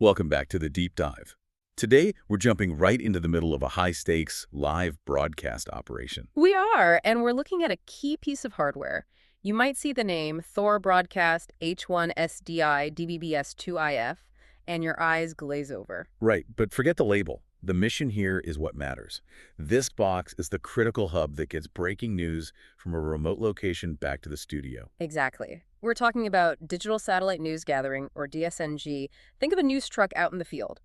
Welcome back to the Deep Dive. Today, we're jumping right into the middle of a high-stakes live broadcast operation. We are, and we're looking at a key piece of hardware. You might see the name Thor Broadcast H-1SDI-DVBS2 IF, and your eyes glaze over. Right, but forget the label. The mission here is what matters. This box is the critical hub that gets breaking news from a remote location back to the studio. Exactly. We're talking about digital satellite news gathering, or DSNG. Think of a news truck out in the field.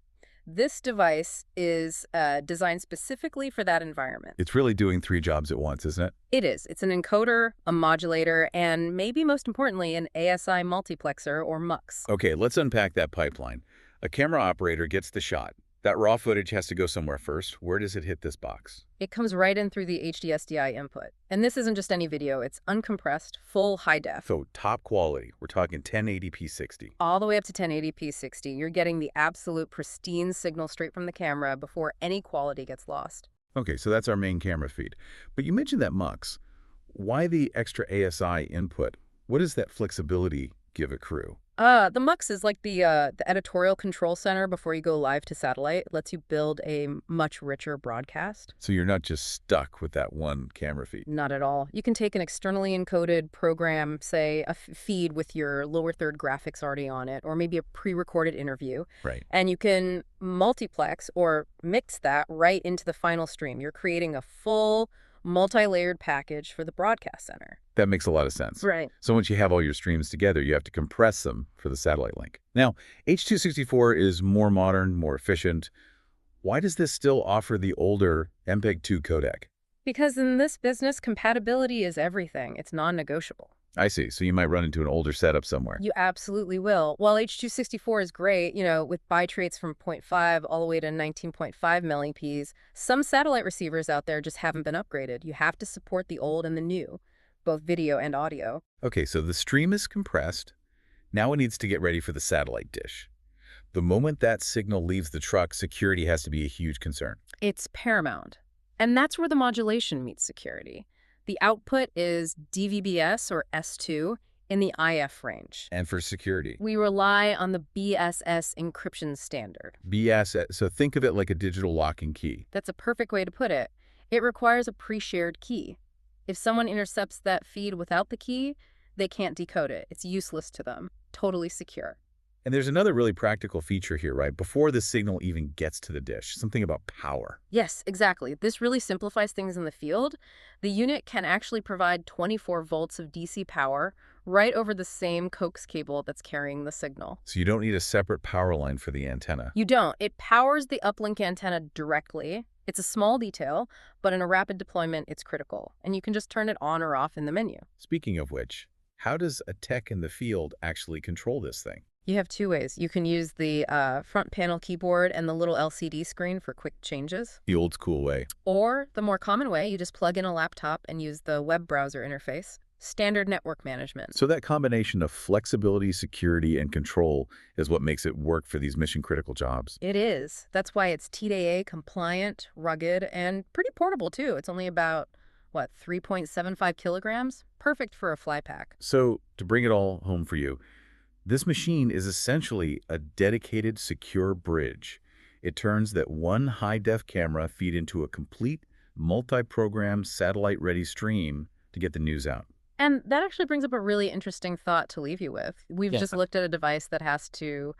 This device is designed specifically for that environment. It's really doing three jobs at once, isn't it? It is. It's an encoder, a modulator, and maybe most importantly, an ASI multiplexer, or MUX. Okay, let's unpack that pipeline. A camera operator gets the shot. That raw footage has to go somewhere first. Where does it hit this box? It comes right in through the HD-SDI input. And this isn't just any video, it's uncompressed, full high def. So top quality, we're talking 1080p 60. All the way up to 1080p 60. You're getting the absolute pristine signal straight from the camera before any quality gets lost. Okay, so that's our main camera feed. But you mentioned that MUX. Why the extra ASI input? What does that flexibility give a crew? The MUX is like the editorial control center before you go live to satellite. It lets you build a much richer broadcast. So you're not just stuck with that one camera feed. Not at all. You can take an externally encoded program, say a feed with your lower third graphics already on it, or maybe a pre-recorded interview. Right. And you can multiplex or mix that right into the final stream. You're creating a full multi-layered package for the broadcast center. That makes a lot of sense. Right. So once you have all your streams together, you have to compress them for the satellite link. Now, H.264 is more modern, more efficient. Why does this still offer the older MPEG-2 codec? Because in this business, compatibility is everything. It's non-negotiable. I see. So you might run into an older setup somewhere. You absolutely will. While H.264 is great, with bitrates from 0.5 all the way to 19.5 milli-Ps, some satellite receivers out there just haven't been upgraded. You have to support the old and the new, both video and audio. Okay, so the stream is compressed. Now it needs to get ready for the satellite dish. The moment that signal leaves the truck, security has to be a huge concern. It's paramount. And that's where the modulation meets security. The output is DVB-S or S2 in the IF range. And for security? We rely on the BSS encryption standard. BSS, so think of it like a digital locking key. That's a perfect way to put it. It requires a pre-shared key. If someone intercepts that feed without the key, they can't decode it. It's useless to them. Totally secure. And there's another really practical feature here, right? Before the signal even gets to the dish, something about power. Yes, exactly. This really simplifies things in the field. The unit can actually provide 24 volts of DC power right over the same coax cable that's carrying the signal. So you don't need a separate power line for the antenna. You don't. It powers the uplink antenna directly. It's a small detail, but in a rapid deployment, it's critical. And you can just turn it on or off in the menu. Speaking of which, how does a tech in the field actually control this thing? You have two ways. You can use the front panel keyboard and the little LCD screen for quick changes. The old school way. Or the more common way, you just plug in a laptop and use the web browser interface. Standard network management. So that combination of flexibility, security, and control is what makes it work for these mission-critical jobs. It is. That's why it's TDA compliant, rugged, and pretty portable, too. It's only about, 3.75 kilograms? Perfect for a fly pack. So to bring it all home for you, this machine is essentially a dedicated, secure bridge. It turns that one high-def camera feed into a complete, multi-program, satellite-ready stream to get the news out. And that actually brings up a really interesting thought to leave you with. We've just looked at a device that has to,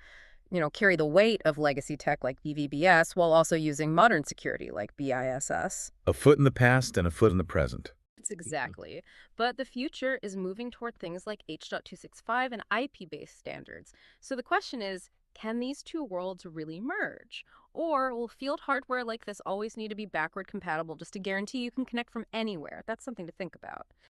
carry the weight of legacy tech like DVB-S while also using modern security like BISS. A foot in the past and a foot in the present. Exactly. But the future is moving toward things like H.265 and IP-based standards. So the question is, can these two worlds really merge? Or will field hardware like this always need to be backward compatible just to guarantee you can connect from anywhere? That's something to think about.